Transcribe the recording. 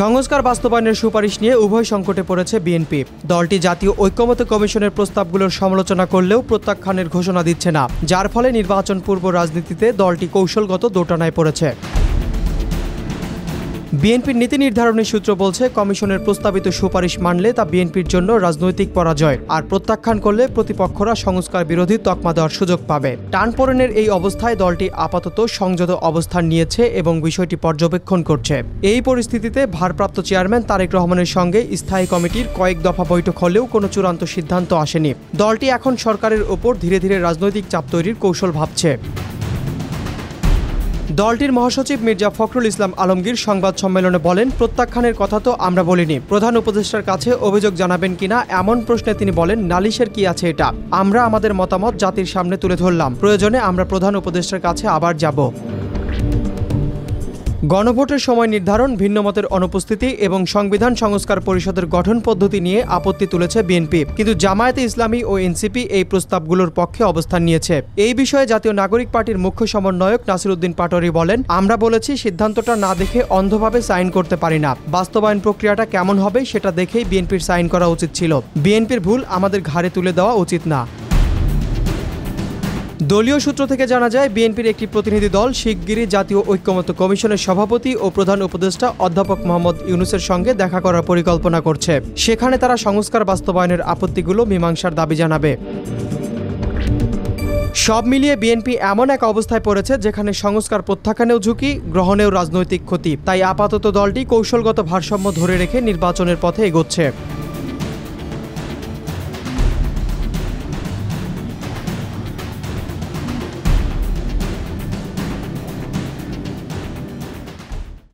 সংস্কার বাস্তবায়নের সুপারিশ নিয়ে উভয় সংকটে পড়েছে বিএনপি। দলটি জাতীয় ঐক্যমত্য কমিশনের প্রস্তাবগুলোর সমালোচনা করলেও প্রত্যাখ্যানের ঘোষণা দিচ্ছে না, যার ফলে নির্বাচন পূর্ব রাজনীতিতে দলটি কৌশলগত দোটানায় পড়েছে। বিএনপির নীতি নির্ধারণী সূত্র বলছে, কমিশনের প্রস্তাবিত সুপারিশ মানলে তা বিএনপির জন্য রাজনৈতিক পরাজয়, আর প্রত্যাখ্যান করলে প্রতিপক্ষরা সংস্কার বিরোধী তকমা দেওয়ার সুযোগ পাবে। টানপোড়েনের এই অবস্থায় দলটি আপাতত সংযত অবস্থান নিয়েছে এবং বিষয়টি পর্যবেক্ষণ করছে। এই পরিস্থিতিতে ভারপ্রাপ্ত চেয়ারম্যান তারেক রহমানের সঙ্গে স্থায়ী কমিটির কয়েক দফা বৈঠক হলেও কোনো চূড়ান্ত সিদ্ধান্ত আসেনি। দলটি এখন সরকারের ওপর ধীরে ধীরে রাজনৈতিক চাপ তৈরির কৌশল ভাবছে। দলটির মহাসচিব মির্জা ফখরুল ইসলাম আলমগীর সংবাদ সম্মেলনে বলেন, প্রত্যাখ্যানের কথা তো আমরা বলিনি, প্রধান উপদেষ্টার কাছে অভিযোগ জানাবেন কিনা এমন প্রশ্নে তিনি বলেন, নালিশের কি আছে এটা? আমরা আমাদের মতামত জাতির সামনে তুলে ধরলাম, প্রয়োজনে আমরা প্রধান উপদেষ্টার কাছে আবার যাব। গণভোটের সময় নির্ধারণ, ভিন্নমতের অনুপস্থিতি এবং সংবিধান সংস্কার পরিষদের গঠন পদ্ধতি নিয়ে আপত্তি তুলেছে বিএনপি, কিন্তু জামায়াতে ইসলামী ও এনসিপি এই প্রস্তাবগুলোর পক্ষে অবস্থান নিয়েছে। এই বিষয়ে জাতীয় নাগরিক পার্টির মুখ্য সমন্বয়ক নাসির উদ্দিন পাটোয়ারি বলেন, আমরা বলেছি সিদ্ধান্তটা না দেখে অন্ধভাবে সাইন করতে পারি না, বাস্তবায়ন প্রক্রিয়াটা কেমন হবে সেটা দেখেই বিএনপির সাইন করা উচিত ছিল। বিএনপির ভুল আমাদের ঘাড়ে তুলে দেওয়া উচিত না। দলীয় সূত্র থেকে জানা যায়, বিএনপির একটি প্রতিনিধি দল শিগগিরই জাতীয় ঐক্যমত্য কমিশনের সভাপতি ও প্রধান উপদেষ্টা অধ্যাপক মোহাম্মদ ইউনূসের সঙ্গে দেখা করার পরিকল্পনা করছে। সেখানে তারা সংস্কার বাস্তবায়নের আপত্তিগুলো মীমাংসার দাবি জানাবে। সব মিলিয়ে বিএনপি এমন এক অবস্থায় পড়েছে যেখানে সংস্কার প্রত্যাখ্যানেও ঝুঁকি, গ্রহণেও রাজনৈতিক ক্ষতি। তাই আপাতত দলটি কৌশলগত ভারসাম্য ধরে রেখে নির্বাচনের পথে এগোচ্ছে।